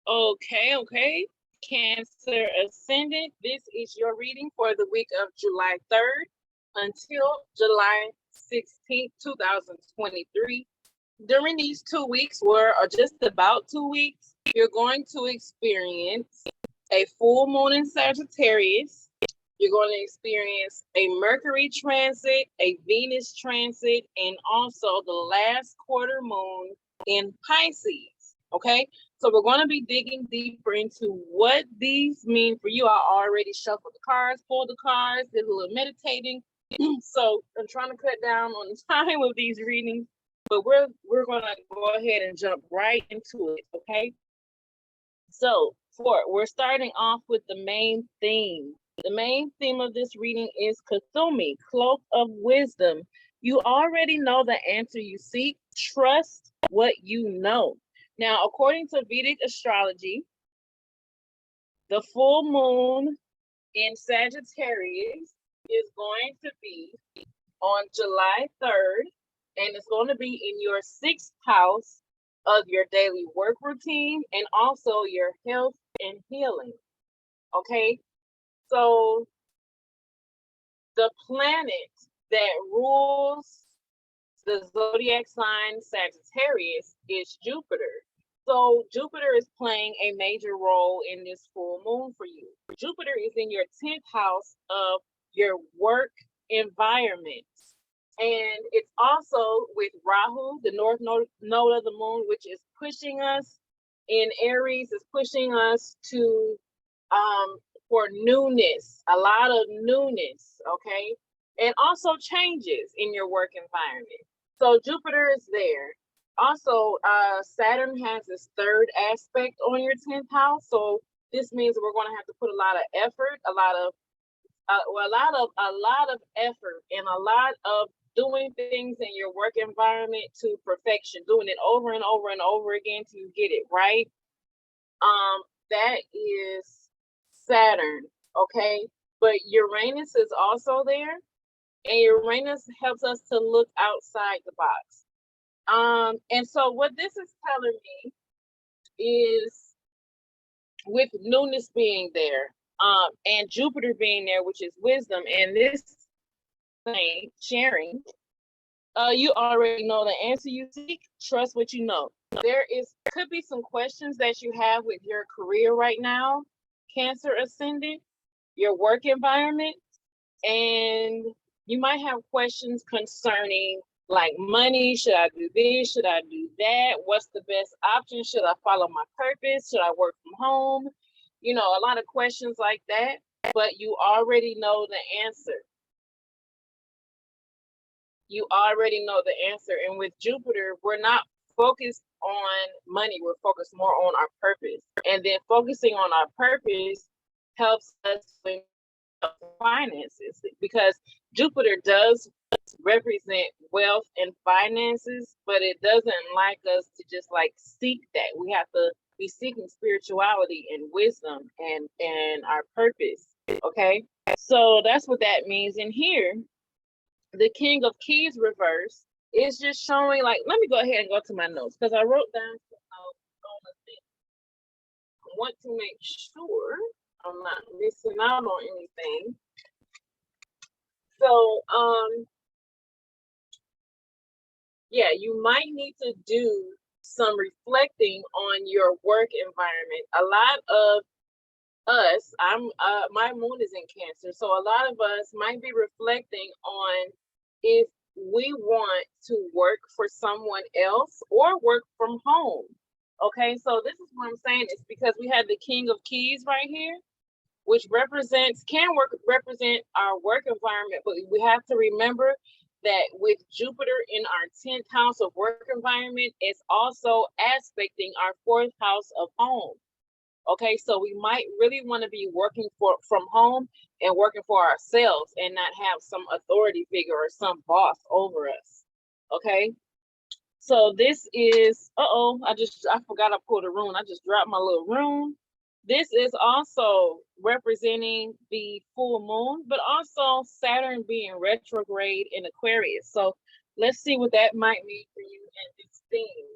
Okay. Cancer Ascendant. This is your reading for the week of July 3rd until July 16th, 2023. During these 2 weeks, or just about 2 weeks, you're going to experience a full moon in Sagittarius. You're going to experience a Mercury transit, a Venus transit, and also the last quarter moon in Pisces. Okay, so we're going to be digging deeper into what these mean for you. I already shuffled the cards, pulled the cards, did a little meditating. So I'm trying to cut down on the time of these readings, but we're going to go ahead and jump right into it. Okay, so we're starting off with the main theme. The main theme of this reading is Kasumi, Cloak of Wisdom. You already know the answer you seek. Trust what you know. Now, according to Vedic astrology, the full moon in Sagittarius is going to be on July 3rd, and it's going to be in your 6th house of your daily work routine and also your health and healing. Okay, so the planet that rules the zodiac sign Sagittarius is Jupiter. So Jupiter is playing a major role in this full moon for you. Jupiter is in your 10th house of your work environment. And it's also with Rahu, the north node of the moon, which is pushing us in Aries, is pushing us to for newness, a lot of newness, okay? And also changes in your work environment. So Jupiter is there. Also, Saturn has its 3rd aspect on your 10th house. So this means we're going to have to put a lot of effort, a lot of effort, and a lot of doing things in your work environment to perfection, doing it over and over and over again till you get it right. That is Saturn, okay? But Uranus is also there, and Uranus helps us to look outside the box. And so what this is telling me is, with newness being there, and Jupiter being there, which is wisdom, and this thing sharing, you already know the answer you seek. Trust what you know. Could be some questions that you have with your career right now, Cancer Ascendant, your work environment, and you might have questions concerning like money. Should I do this? Should I do that? What's the best option? Should I follow my purpose? Should I work from home? You know, a lot of questions like that, but you already know the answer. You already know the answer. And with Jupiter, we're not focused on money. We're focused more on our purpose. And then focusing on our purpose helps us with finances, because Jupiter does represent wealth and finances, but it doesn't like us to just like seek that. We have to be seeking spirituality and wisdom and our purpose. Okay, so that's what that means. And here, the King of Keys reverse is just showing, like, let me go ahead and go to my notes because I wrote down some notes on the thing. I want to make sure I'm not missing out on anything. So, yeah, you might need to do some reflecting on your work environment. A lot of us, my moon is in Cancer, so a lot of us might be reflecting on if we want to work for someone else or work from home. Okay, so this is what I'm saying. It's because we have the King of Keys right here, which represent our work environment, but we have to remember that with Jupiter in our 10th house of work environment, it's also aspecting our 4th house of home. Okay, so we might really want to be working from home and working for ourselves and not have some authority figure or some boss over us. Okay, so this is, I forgot I pulled a rune. I just dropped my little rune. This is also representing the full moon, but also Saturn being retrograde in Aquarius. So let's see what that might mean for you in this theme.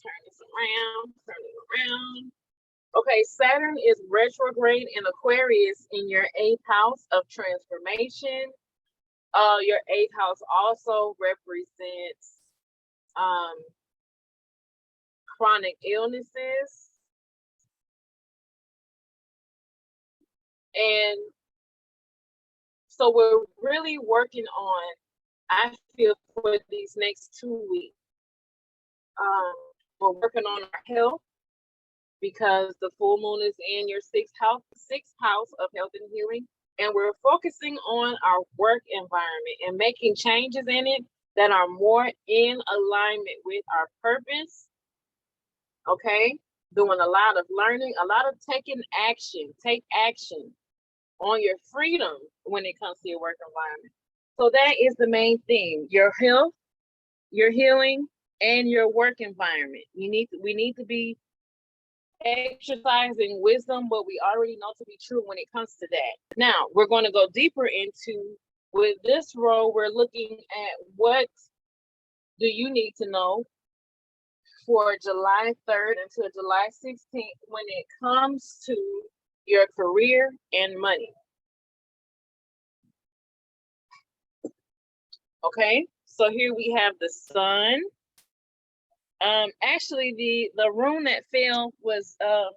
turn this around, turn it around. Okay, Saturn is retrograde in Aquarius in your 8th house of transformation. Your 8th house also represents chronic illnesses. And so we're really working on, I feel, for these next 2 weeks. We're working on our health because the full moon is in your sixth house of health and healing. And we're focusing on our work environment and making changes in it that are more in alignment with our purpose. Okay, doing a lot of learning, a lot of taking action. Take action on your freedom when it comes to your work environment. So that is the main thing: your health, your healing, and your work environment. We need to be exercising wisdom, what we already know to be true when it comes to that. Now we're going to go deeper into, with this row, we're looking at what do you need to know for July 3rd until July 16th when it comes to your career and money. Okay, so here we have the sun. Actually, the room that fell was and I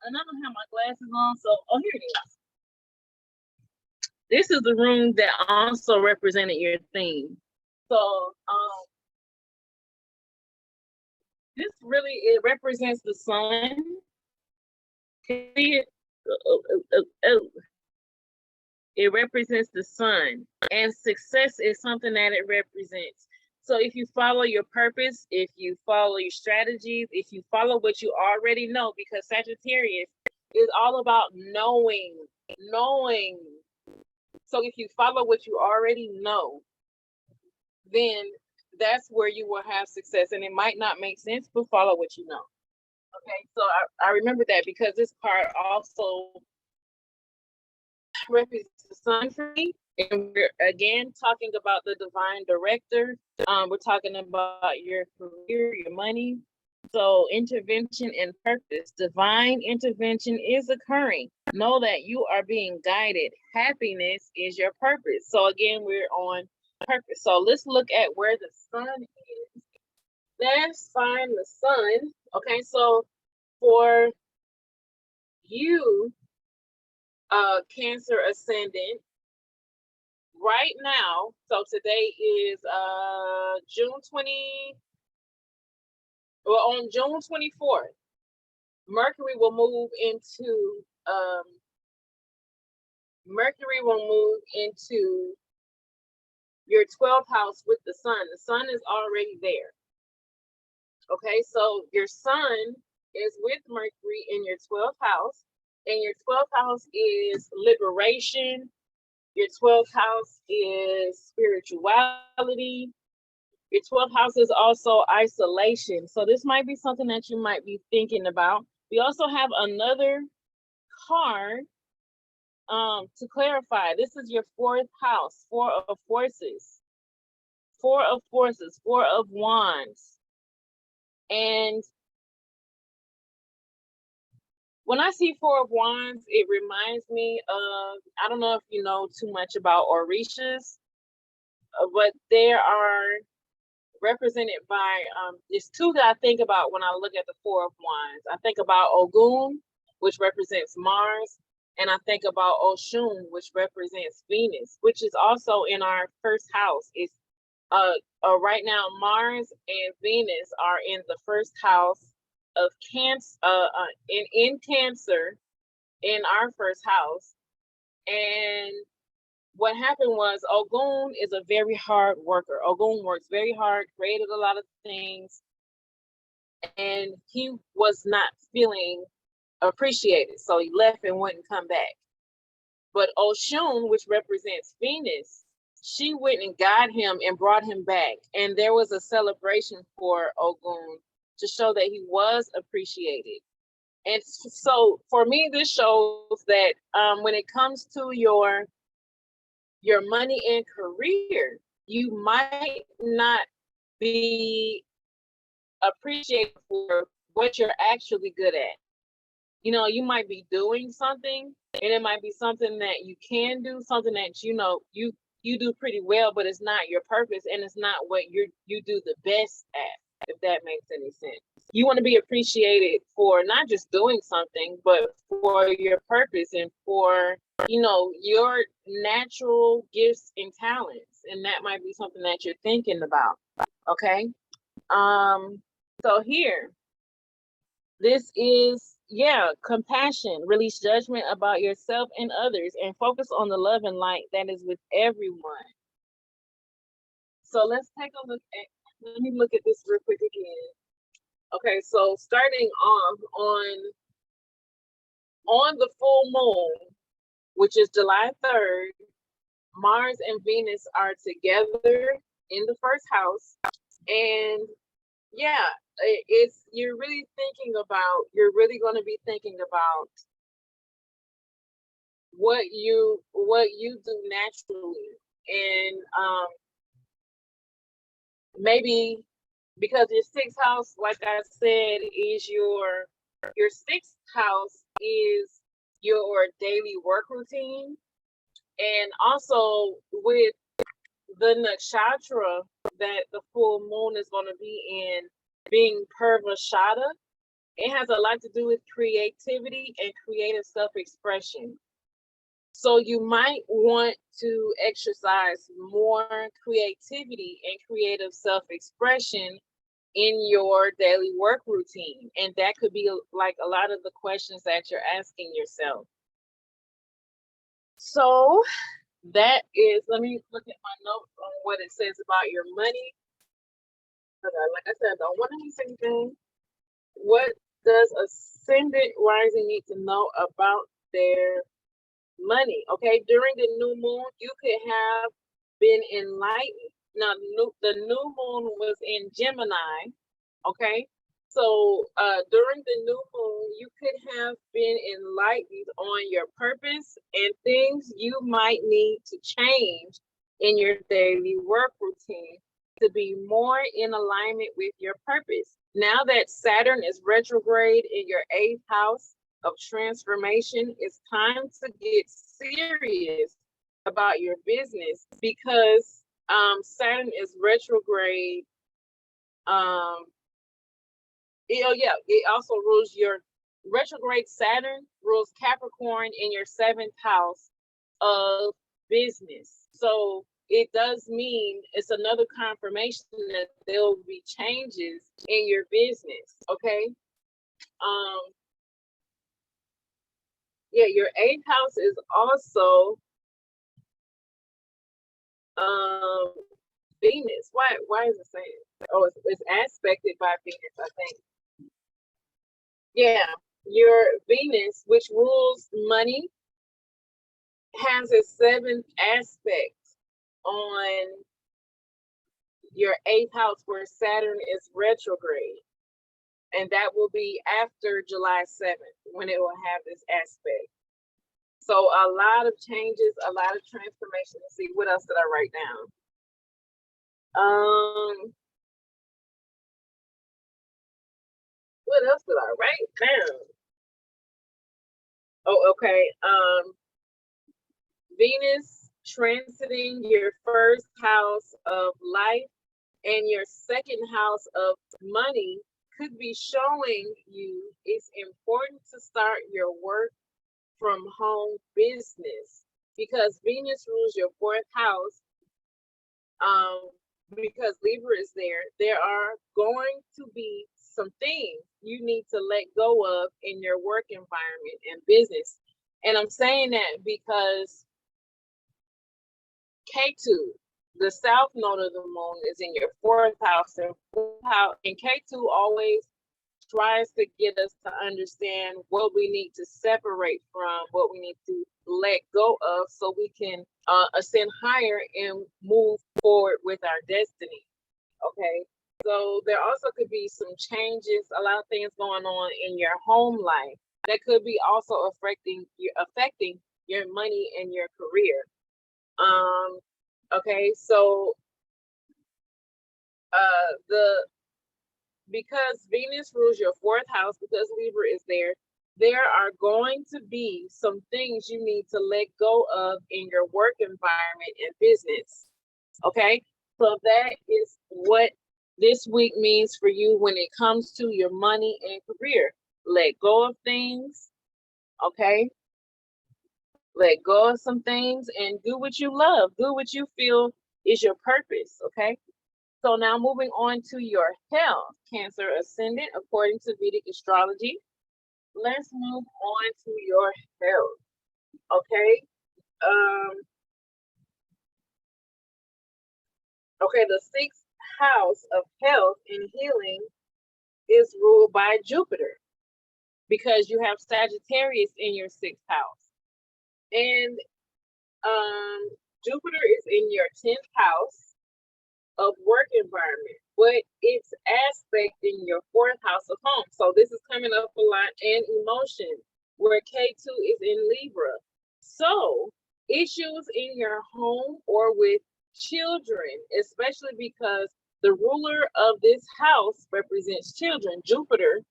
don't have my glasses on, so here it is. This is the room that also represented your theme. So this really, it represents the sun. Can you see it? It represents the sun, and success is something that it represents. So if you follow your purpose, if you follow your strategies, if you follow what you already know, because Sagittarius is all about knowing. So if you follow what you already know, then that's where you will have success. And it might not make sense, but follow what you know. Okay, so I remember that because this card also represents the sun for me. And we're again talking about the divine director. We're talking about your career, your money. So intervention and purpose. Divine intervention is occurring. Know that you are being guided. Happiness is your purpose. So again, we're on purpose. So let's look at where the sun is. Let's find the sun. Okay, so for you, Cancer Ascendant, right now, so today is June 20, well, on June 24th, Mercury will move into your 12th house with the sun. The sun is already there. Okay, so your sun is with Mercury in your 12th house, and your 12th house is liberation. Your 12th house is spirituality. Your 12th house is also isolation. So this might be something that you might be thinking about. We also have another card to clarify. This is your 4th house, 4 of forces, 4 of forces, 4 of wands. And when I see 4 of wands, it reminds me of, I don't know if you know too much about Orishas, but they are represented by, there's 2 that I think about when I look at the 4 of wands. I think about Ogun, which represents Mars, and I think about Oshun, which represents Venus, which is also in our 1st house. It's right now Mars and Venus are in the 1st house of Cancer, in Cancer, in our 1st house. And what happened was Ogun is a very hard worker. Ogun works very hard, created a lot of things, and he was not feeling appreciated. So he left and wouldn't come back. But Oshun, which represents Venus, she went and got him and brought him back. And there was a celebration for Ogun to show that he was appreciated. And so for me, this shows that when it comes to your money and career, you might not be appreciated for what you're actually good at. You know, you might be doing something, and it might be something that you can do, something that you do pretty well, but it's not your purpose, and it's not what you do the best at, if that makes any sense. You want to be appreciated for not just doing something, but for your purpose and for, your natural gifts and talents. And that might be something that you're thinking about. Okay. So here, this is, compassion. Release judgment about yourself and others and focus on the love and light that is with everyone. So let's take a look at, let me look at this real quick again. Okay, so starting off on the full moon, which is July 3rd, Mars and Venus are together in the first house. And you're really going to be thinking about what you do naturally. And maybe because your sixth house, like I said, is your sixth house is your daily work routine. And also with the nakshatra that the full moon is going to be in, being Purvashada, it has a lot to do with creativity and creative self-expression. So you might want to exercise more creativity and creative self-expression in your daily work routine. And that could be like a lot of the questions that you're asking yourself. So that is, let me look at my notes on what it says about your money. Like I said, I don't want to miss anything. What does ascendant rising need to know about their money? Okay, during the new moon, you could have been enlightened. Now, the new moon was in Gemini. Okay, so during the new moon, you could have been enlightened on your purpose and things you might need to change in your daily work routine to be more in alignment with your purpose. Now that Saturn is retrograde in your 8th house of transformation, it's time to get serious about your business, because Saturn is retrograde. It also rules your retrograde. Saturn rules Capricorn in your 7th house of business. So it does mean it's another confirmation that there will be changes in your business. Okay. Your 8th house is also Venus. Why is it saying? Oh, it's aspected by Venus, I think. Yeah, your Venus, which rules money, has a 7th aspect on your 8th house where Saturn is retrograde. And that will be after July 7th when it will have this aspect. So a lot of changes, a lot of transformation. Let's see, what else did I write down? What else did I write down? Oh, okay. Venus transiting your 1st house of life and your 2nd house of money could be showing you it's important to start your work from home business, because Venus rules your 4th house. Because Libra is there are going to be some things you need to let go of in your work environment and business. And I'm saying that because K2, the south node of the moon, is in your 4th house, and K2 always tries to get us to understand what we need to separate from, what we need to let go of, so we can ascend higher and move forward with our destiny. Okay, so there also could be some changes, a lot of things going on in your home life that could be also affecting your money and your career. Okay, so because Venus rules your fourth house, because Libra is there are going to be some things you need to let go of in your work environment and business. Okay, so that is what this week means for you when it comes to your money and career. Let go of things, okay? Let go of some things and do what you love. Do what you feel is your purpose, okay? So now moving on to your health, Cancer Ascendant, according to Vedic astrology. Let's move on to your health, okay? Okay, the sixth house of health and healing is ruled by Jupiter because you have Sagittarius in your sixth house. And Jupiter is in your 10th house of work environment, but it's aspect in your fourth house of home. So this is coming up a lot, and emotion, where K2 is in Libra. So issues in your home or with children, especially because the ruler of this house represents children. Jupiter,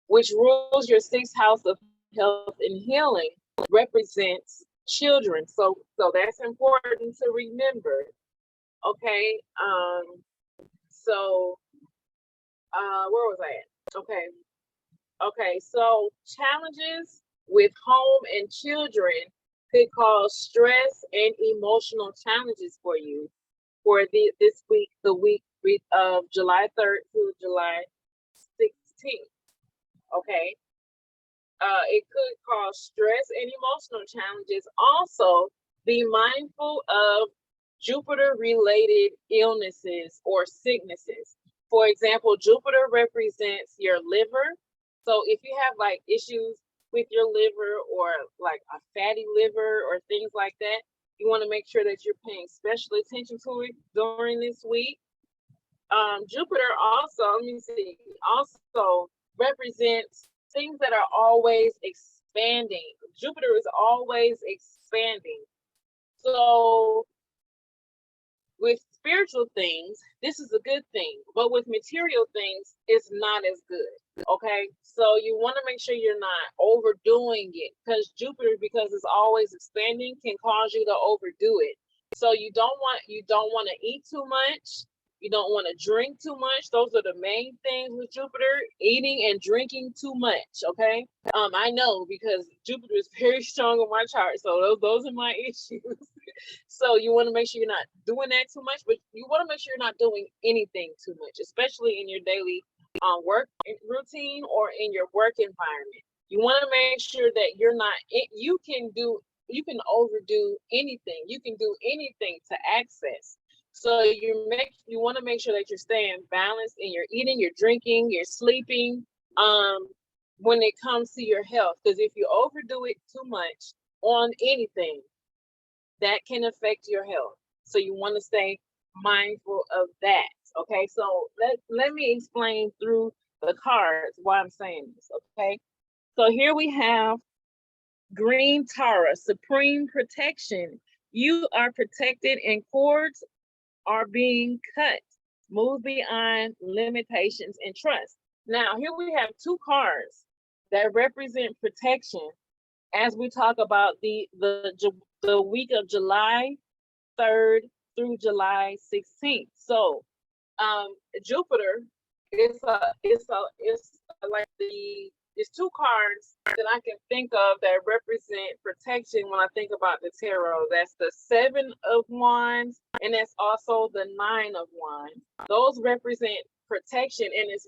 which rules your sixth house of health and healing, represents children. So that's important to remember. Okay. So where was I at? Okay, so challenges with home and children could cause stress and emotional challenges for you for this week, the week of July 3rd to July 16th. Okay. It could cause stress and emotional challenges. Also, be mindful of Jupiter-related illnesses or sicknesses. For example, Jupiter represents your liver. So if you have like issues with your liver or like a fatty liver or things like that, you want to make sure that you're paying special attention to it during this week. Jupiter also, let me see, also represents things that are always expanding. Jupiter is always expanding. So with spiritual things, this is a good thing, but with material things, it's not as good. Okay, so you want to make sure you're not overdoing it, because Jupiter, because it's always expanding, can cause you to overdo it. So you don't want to eat too much. You don't want to drink too much. Those are the main things with Jupiter: eating and drinking too much. Okay, I know because Jupiter is very strong on my chart, so those are my issues. So you want to make sure you're not doing that too much, but you want to make sure you're not doing anything too much, especially in your daily work routine or in your work environment. You want to make sure that you're not, you can overdo anything. You can do anything to access. So you want to make sure that you're staying balanced in your eating, your drinking, your sleeping, when it comes to your health. Because if you overdo it too much on anything, that can affect your health. So you want to stay mindful of that. Okay, so let me explain through the cards why I'm saying this. Okay, so here we have Green Tara, Supreme Protection. You are protected and cords are being cut. Move beyond limitations and trust. Now, here we have two cards that represent protection as we talk about the week of July 3rd through July 16th. So Jupiter is like it's two cards that I can think of that represent protection when I think about the tarot. That's the 7 of Wands, and that's also the 9 of Wands. Those represent protection, and it's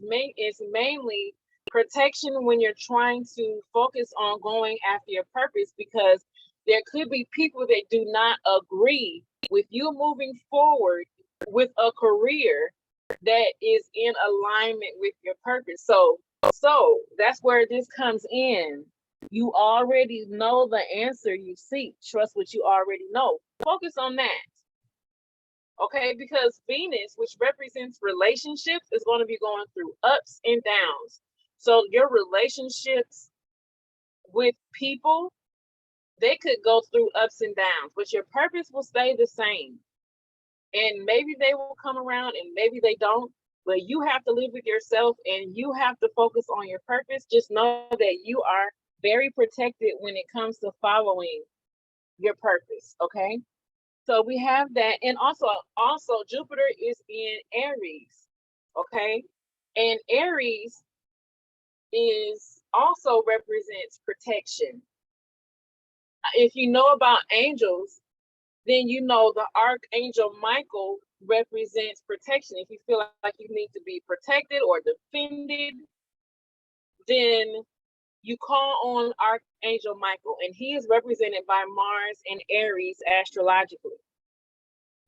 mainly protection when you're trying to focus on going after your purpose, because there could be people that do not agree with you moving forward with a career that is in alignment with your purpose. So that's where this comes in. You already know the answer you seek. Trust what you already know. Focus on that. Okay, because Venus, which represents relationships, is going to be going through ups and downs. So your relationships with people, they could go through ups and downs, but your purpose will stay the same. And maybe they will come around and maybe they don't, but you have to live with yourself and you have to focus on your purpose. Just know that you are very protected when it comes to following your purpose. Okay. So we have that. And also Jupiter is in Aries. Okay. And Aries is also represents protection. If you know about angels, then you know the Archangel Michael represents protection. If you feel like you need to be protected or defended, then you call on Archangel Michael, and he is represented by Mars and Aries astrologically.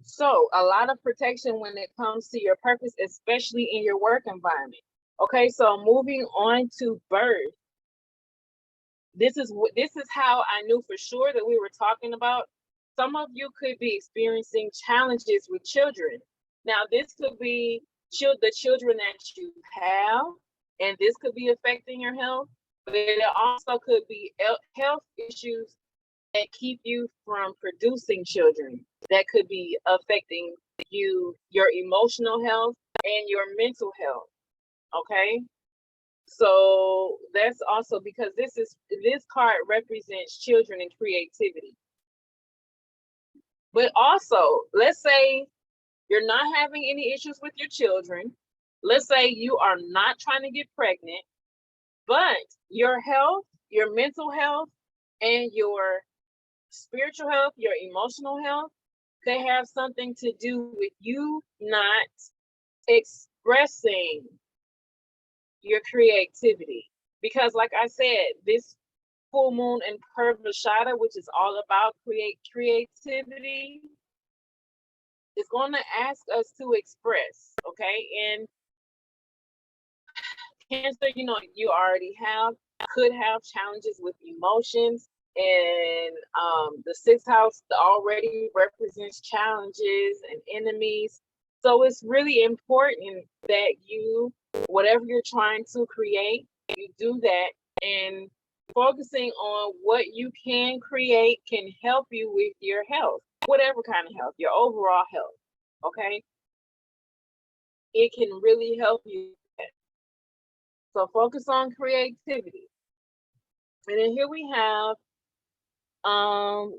So a lot of protection when it comes to your purpose, especially in your work environment. Okay, so moving on to birth. This is how I knew for sure that we were talking about. Some of you could be experiencing challenges with children. Now, this could be the children that you have, and this could be affecting your health, but it also could be health issues that keep you from producing children. That could be affecting you, your emotional health and your mental health. Okay. So that's also because this card represents children and creativity. But also, let's say you're not having any issues with your children. Let's say you are not trying to get pregnant, but your health, your mental health, and your spiritual health, your emotional health, could have something to do with you not expressing your creativity. Because like I said, this full moon in Purvashada, which is all about creativity, is going to ask us to express. Okay. And Cancer, you already could have challenges with emotions, and the sixth house already represents challenges and enemies. So it's really important that whatever you're trying to create, you do that, and focusing on what you can create can help you with your health, whatever kind of health, your overall health. Okay. It can really help you. So focus on creativity. And then here we have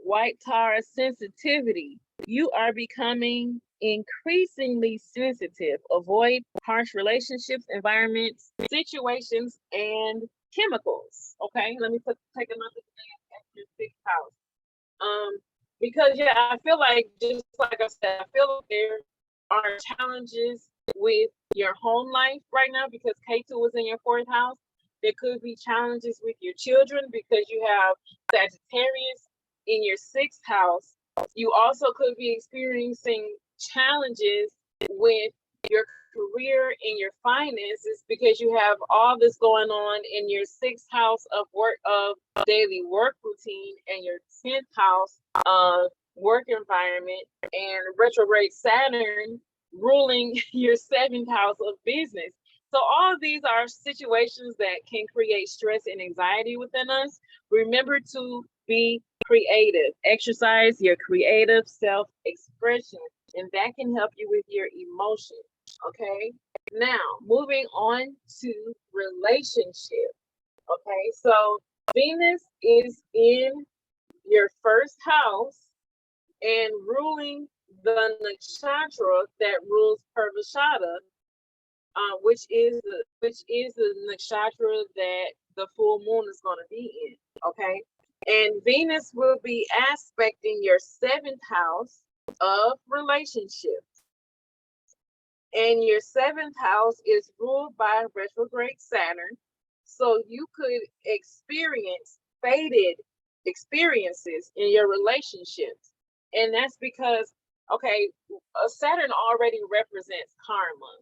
White Taurus sensitivity. You are becoming increasingly sensitive. Avoid harsh relationships, environments, situations, and chemicals. Okay, let me take another glance at your sixth house. Because I feel like, just like I said, I feel like there are challenges with your home life right now because K2 is in your fourth house. There could be challenges with your children because you have Sagittarius in your sixth house. You also could be experiencing challenges with your career and your finances because you have all this going on in your sixth house of daily work routine and your 10th house of work environment, and retrograde Saturn ruling your 7th house of business. So all of these are situations that can create stress and anxiety within us. Remember to be creative. Exercise your creative self-expression, and that can help you with your emotions. Okay. Now, moving on to relationship. Okay, so Venus is in your first house and ruling the nakshatra that rules Purvashada, which is the nakshatra that the full moon is going to be in. Okay, and Venus will be aspecting your 7th house of relationships, and your 7th house is ruled by retrograde Saturn. So you could experience faded experiences in your relationships, and that's because Saturn already represents karma.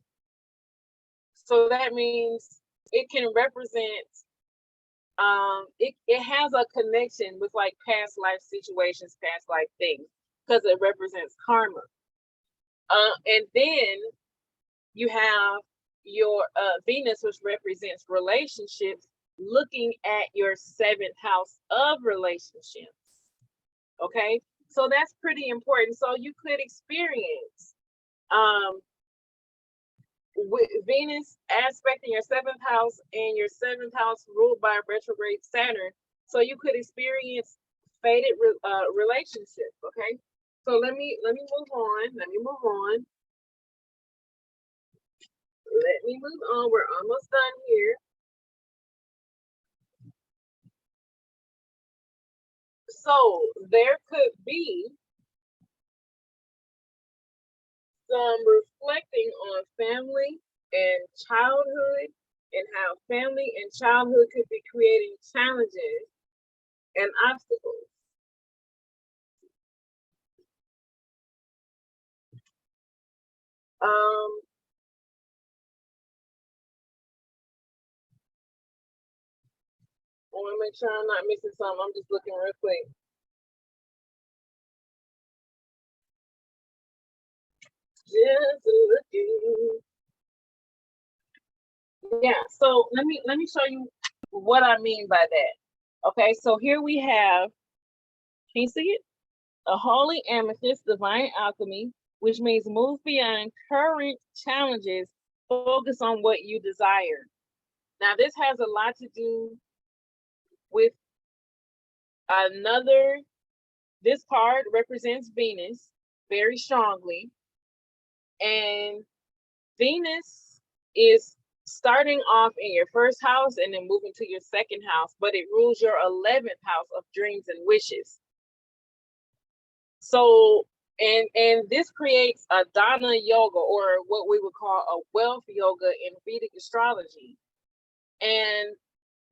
So that means it can represent, it has a connection with like past life situations, past life things, because it represents karma. And then you have your Venus, which represents relationships, looking at your 7th house of relationships. Okay, so that's pretty important. So you could experience with Venus aspecting your 7th house and your 7th house ruled by retrograde Saturn. So you could experience faded relationships. Okay. So let me move on. Let me move on. Let me move on. We're almost done here. So there could be some reflecting on family and childhood and how family and childhood could be creating challenges and obstacles. I want to make sure I'm not missing something. I'm just looking real quick. Just looking. Yeah, so let me show you what I mean by that. Okay, so here we have, can you see it? A holy amethyst, divine alchemy, which means move beyond current challenges, focus on what you desire. Now, this has a lot to do with this card represents Venus very strongly, and Venus is starting off in your 1st house and then moving to your 2nd house, but it rules your 11th house of dreams and wishes. So, and this creates a Dana yoga, or what we would call a wealth yoga in Vedic astrology. And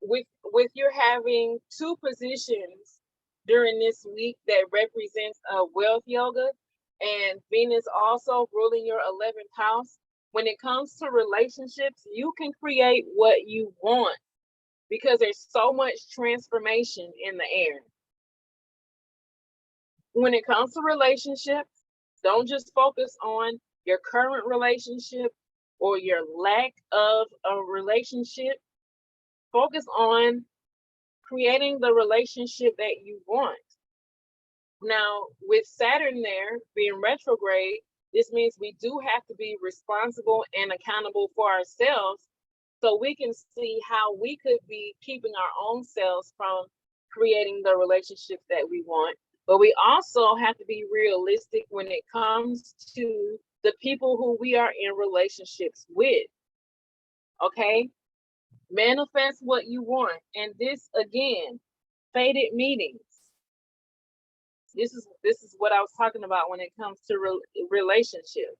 with you having 2 positions during this week that represents a wealth yoga, and Venus also ruling your 11th house, when it comes to relationships, you can create what you want because there's so much transformation in the air. When it comes to relationships, don't just focus on your current relationship or your lack of a relationship. Focus on creating the relationship that you want. Now, with Saturn there being retrograde, this means we do have to be responsible and accountable for ourselves, so we can see how we could be keeping our own selves from creating the relationships that we want. But we also have to be realistic when it comes to the people who we are in relationships with. Okay? Manifest what you want. And this, again, faded meetings. This is what I was talking about when it comes to relationship.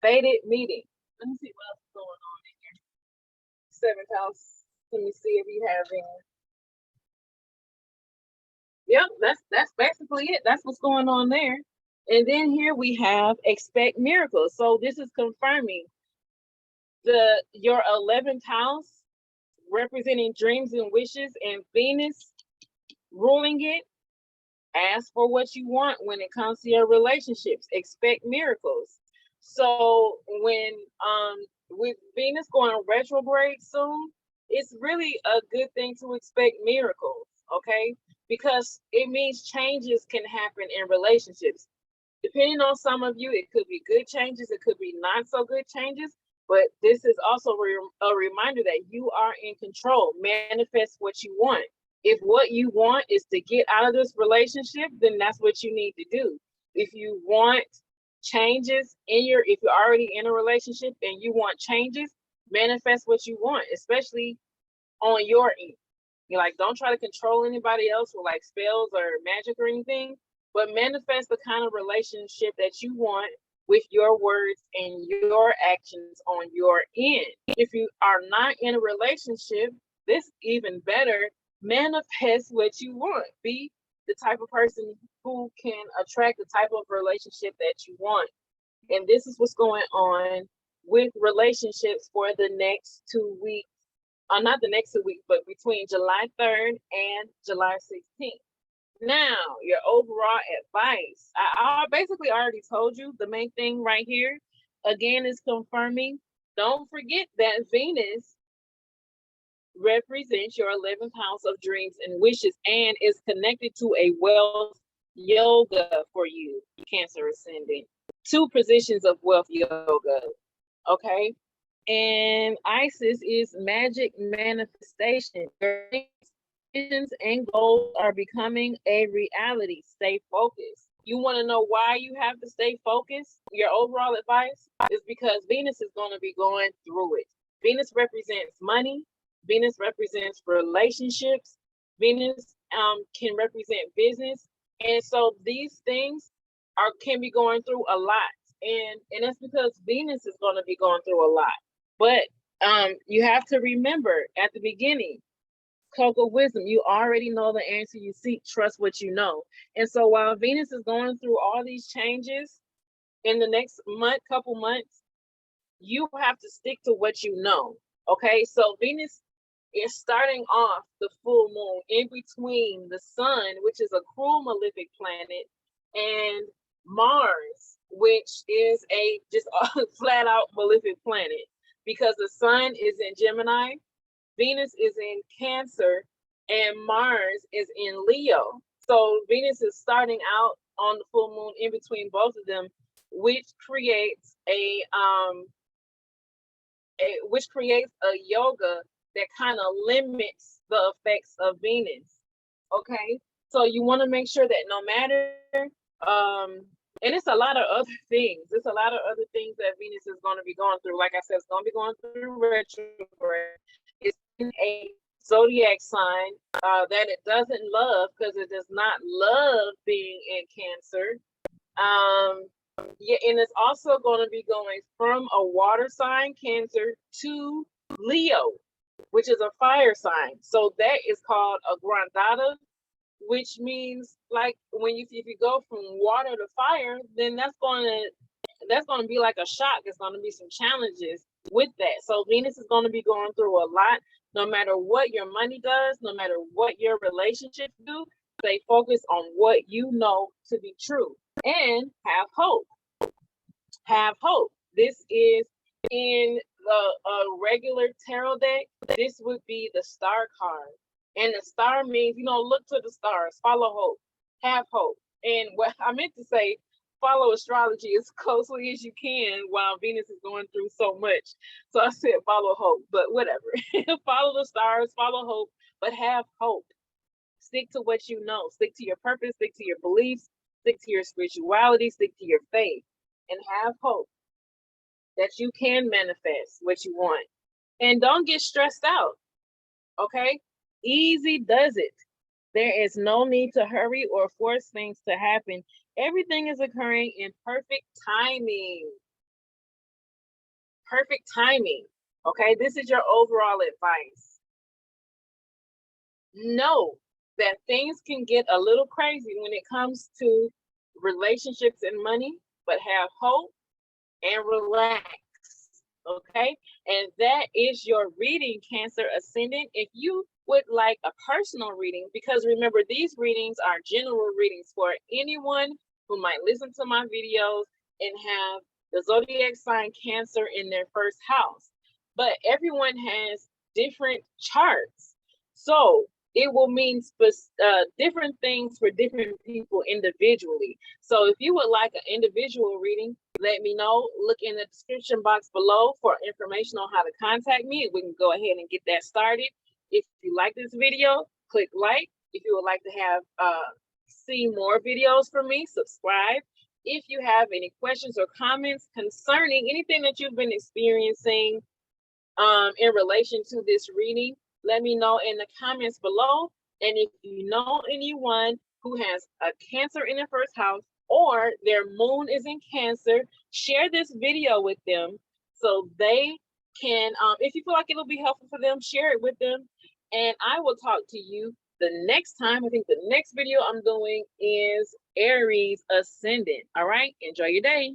Faded meeting. Let me see what else is going on in here. 7th house. Let me see if you having. Yep, that's basically it. That's what's going on there. And then here we have expect miracles. So this is confirming your 11th house representing dreams and wishes, and Venus ruling it. Ask for what you want when it comes to your relationships. Expect miracles. So when with Venus going retrograde soon, it's really a good thing to expect miracles, okay? Because it means changes can happen in relationships. Depending on some of you, it could be good changes, it could be not so good changes, but this is also a reminder that you are in control. Manifest what you want. If what you want is to get out of this relationship, then that's what you need to do. If you want changes if you're already in a relationship and you want changes, manifest what you want, especially on your end. You're like, don't try to control anybody else with like spells or magic or anything, but manifest the kind of relationship that you want with your words and your actions on your end. If you are not in a relationship, this even better. Manifest what you want. Be the type of person who can attract the type of relationship that you want. And this is what's going on with relationships for the next 2 weeks. Not the next 2 weeks, but between July 3rd and July 16th. Now, your overall advice. I basically already told you the main thing right here. Again, is confirming. Don't forget that Venus represents your 11th house of dreams and wishes and is connected to a wealth yoga for you, Cancer Ascendant. 2 positions of wealth yoga. Okay. And Isis is magic manifestation. Your visions and goals are becoming a reality. Stay focused. You want to know why you have to stay focused? Your overall advice is because Venus is going to be going through it. Venus represents money. Venus represents relationships. Venus can represent business. And so these things can be going through a lot. And that's because Venus is going to be going through a lot. But you have to remember at the beginning, Cocoa Wisdom, you already know the answer you seek, trust what you know. And so while Venus is going through all these changes in the next couple months, you have to stick to what you know. Okay, so Venus is starting off the full moon in between the sun, which is a cruel malefic planet, and Mars, which is a just flat out malefic planet, because the sun is in Gemini, Venus is in Cancer, and Mars is in Leo. So Venus is starting out on the full moon in between both of them, which creates a yoga that kind of limits the effects of Venus. Okay, so you want to make sure that no matter and it's a lot of other things. There's a lot of other things that Venus is going to be going through. Like I said, it's going to be going through retrograde. It's in a zodiac sign that it doesn't love, because it does not love being in Cancer. Yeah, and it's also going to be going from a water sign, Cancer, to Leo, which is a fire sign. So that is called a grandata, which means like if you go from water to fire, then that's going to be like a shock. There's going to be some challenges with that. So Venus is going to be going through a lot. No matter what your money does, no matter what your relationships do, stay focused on what you know to be true and have hope. Have hope. This is in a regular tarot deck. This would be the star card. And the star means, look to the stars, follow hope, have hope. And what I meant to say, follow astrology as closely as you can while Venus is going through so much. So I said follow hope, but whatever. Follow the stars, follow hope, but have hope. Stick to what you know. Stick to your purpose, stick to your beliefs, stick to your spirituality, stick to your faith, and have hope that you can manifest what you want. And don't get stressed out, okay? Easy does it. There is no need to hurry or force things to happen. Everything is occurring in perfect timing. Perfect timing. Okay, this is your overall advice. Know that things can get a little crazy when it comes to relationships and money, but have hope and relax. Okay, and that is your reading, Cancer Ascendant. If you would like a personal reading, because remember, these readings are general readings for anyone who might listen to my videos and have the zodiac sign Cancer in their first house, but everyone has different charts, so it will mean different things for different people individually. So if you would like an individual reading, let me know. Look in the description box below for information on how to contact me. We can go ahead and get that started. If you like this video, click like. If you would like to have see more videos from me, subscribe. If you have any questions or comments concerning anything that you've been experiencing in relation to this reading, let me know in the comments below. And if you know anyone who has a Cancer in their first house or their moon is in Cancer, share this video with them so they can, if you feel like it'll be helpful for them, share it with them. And I will talk to you the next time. I think the next video I'm doing is Aries Ascendant. All right, enjoy your day.